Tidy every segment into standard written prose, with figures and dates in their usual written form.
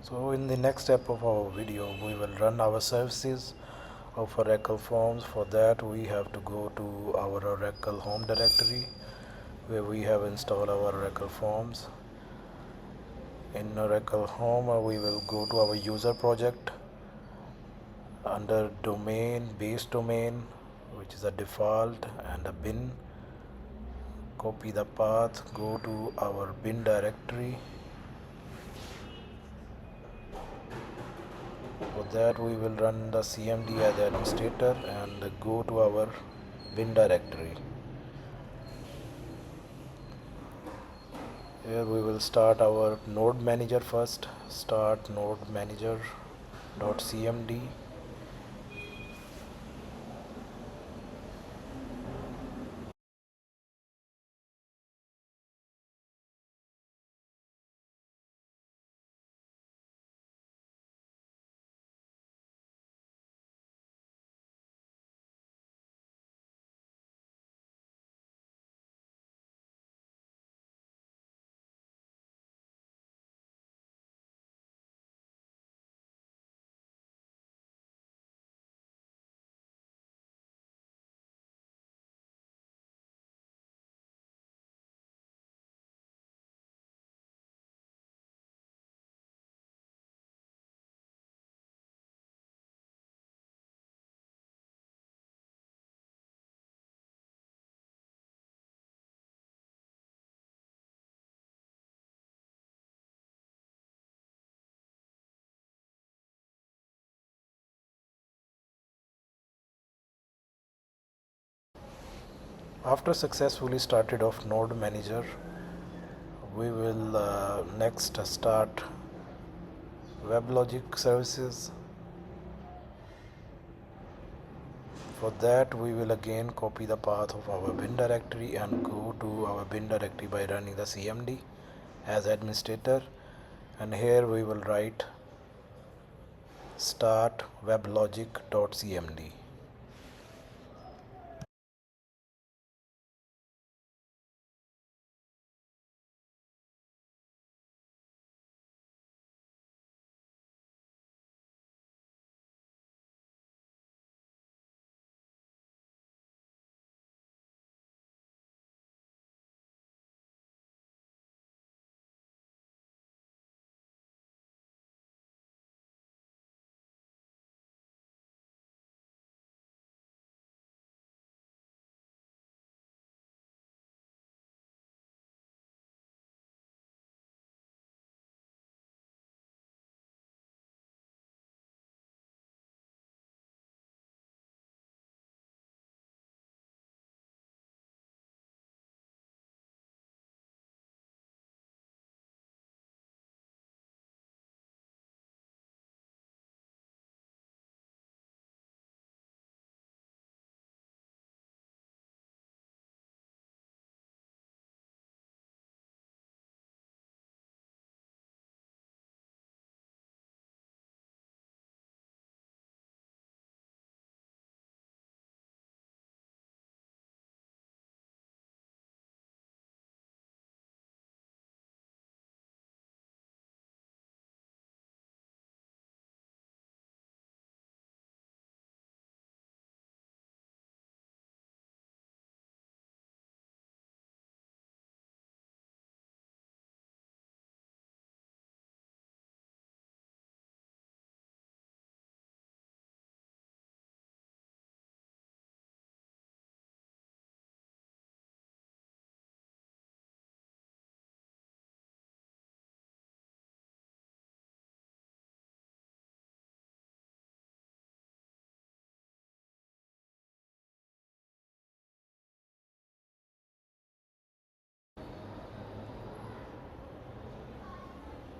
So in the next step of our video, we will run our services of Oracle Forms. For that, we have to go to our Oracle home directory where we have installed our Oracle Forms. In Oracle home, we will go to our user project under domain, base domain, which is a default, and a bin. Copy the path, go to our bin directory. For that, we will run the cmd as administrator and go to our bin directory. Here we will start our node manager first. Start node manager.cmd. After successfully started off node manager, we will next start weblogic services. For that, we will again copy the path of our bin directory and go to our bin directory by running the cmd as administrator, and here we will write start weblogic.cmd.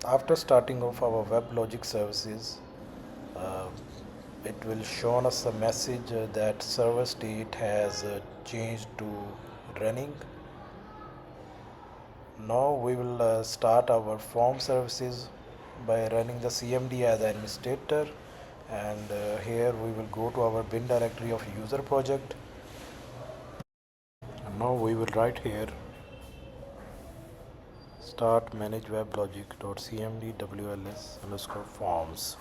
After starting off our WebLogic services, uh, it will show us a message that server state has changed to running. Now we will start our form services by running the cmd as administrator, and here we will go to our bin directory of user project, and now we will write here start manage weblogic.cmd wls underscore forms.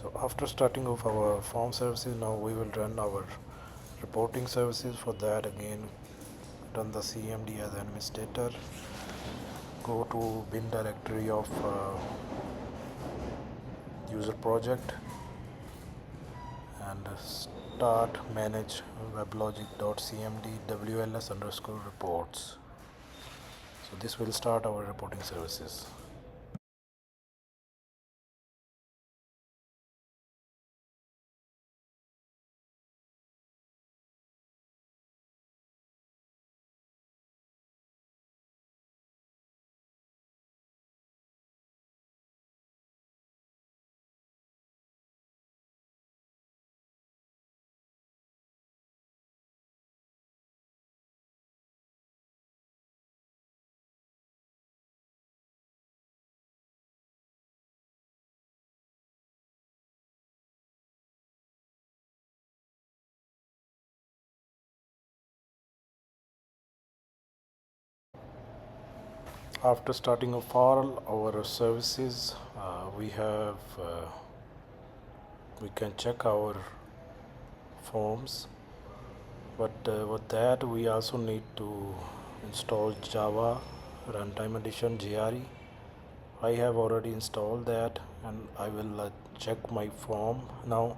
So after starting off our form services, now we will run our reporting services. For that, again, run the cmd as administrator, go to bin directory of user project and start manage weblogic.cmd wls underscore reports. So this will start our reporting services. After starting off all our services, we can check our forms, but with that we also need to install Java Runtime Edition JRE. I have already installed that, and I will check my form now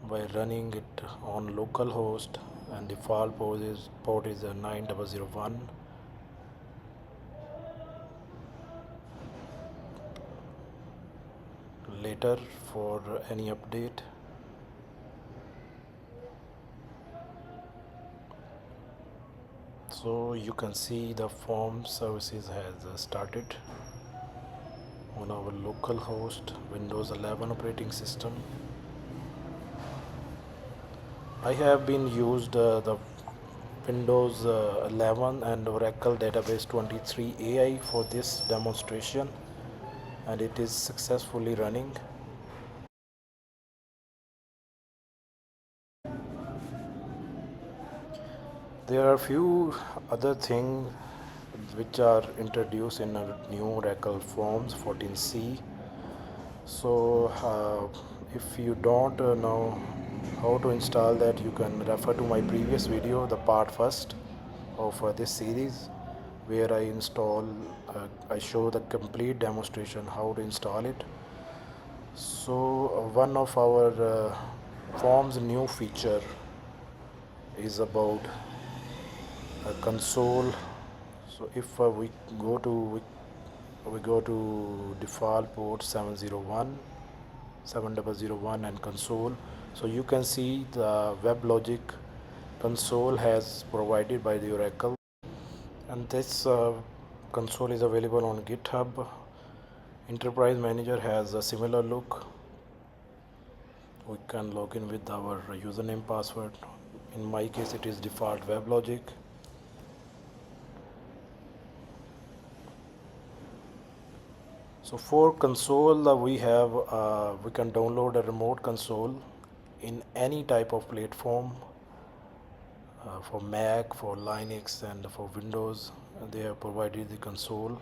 by running it on localhost, and default port is 9001. Later for any update. So you can see the form services has started on our local host Windows 11 operating system. I have been used the Windows 11 and Oracle Database 23 AI for this demonstration, and it is successfully running. There are few other things which are introduced in a new Oracle Forms 14c. So if you don't know how to install that, you can refer to my previous video, the part first of this series, where I show the complete demonstration how to install it. So one of our forms new feature is about a console. So if we go to default port 7001 and console, so you can see the WebLogic console has provided by the Oracle, and this console is available on GitHub. Enterprise Manager has a similar look. We can log in with our username password. In my case it is default WebLogic. So for console, we can download a remote console in any type of platform, for Mac, for Linux, and for Windows. They have provided the console.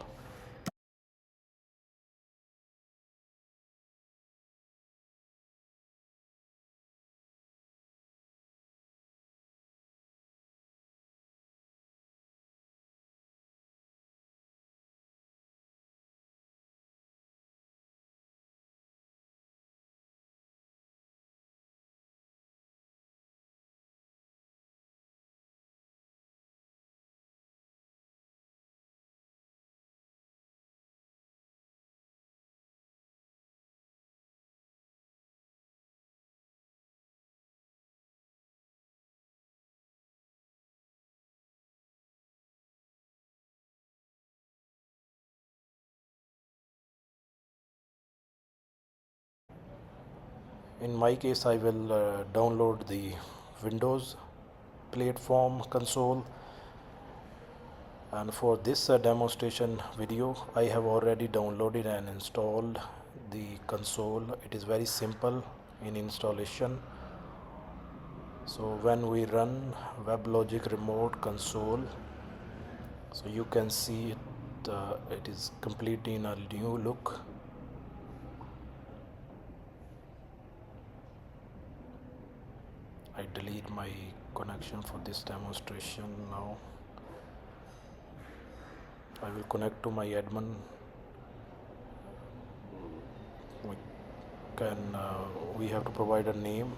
In my case, I will download the Windows platform console, and for this demonstration video I have already downloaded and installed the console. It is very simple in installation. So when we run weblogic remote console, so you can see it is completely in a new look. I delete my connection for this demonstration now. I will connect to my admin. We can we have to provide a name.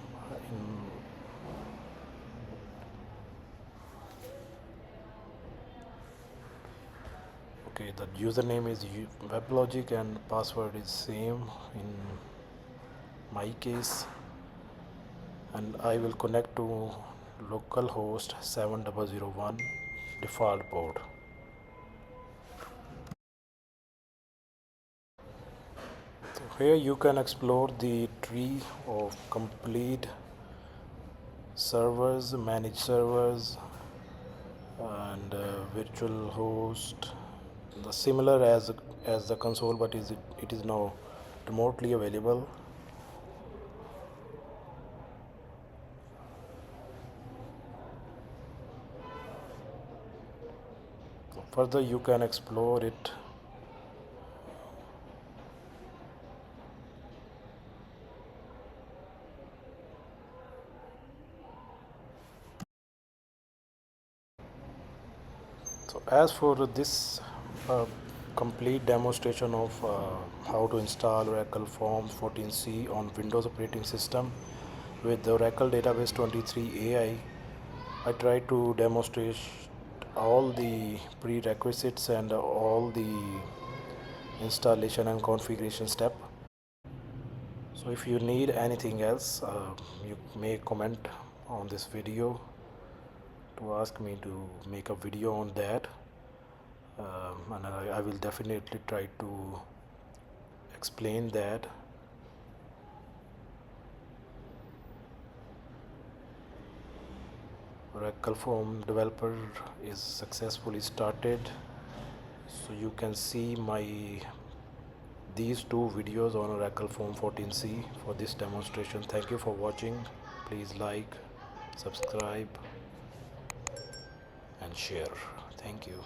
Okay, the username is weblogic and password is same in my case, and I will connect to localhost 7001 default port. So here you can explore the tree of complete servers, managed servers, and virtual host. The similar as the console, but it is now remotely available. Further, you can explore it. So as for this complete demonstration of how to install Oracle Forms 14c on Windows operating system with the Oracle Database 23 AI, I tried to demonstrate all the prerequisites and all the installation and configuration step. So if you need anything else, you may comment on this video to ask me to make a video on that, and I will definitely try to explain that. Oracle Form developer is successfully started, so you can see these two videos on Oracle Form 14c for this demonstration. Thank you for watching. Please like, subscribe, and share. Thank you.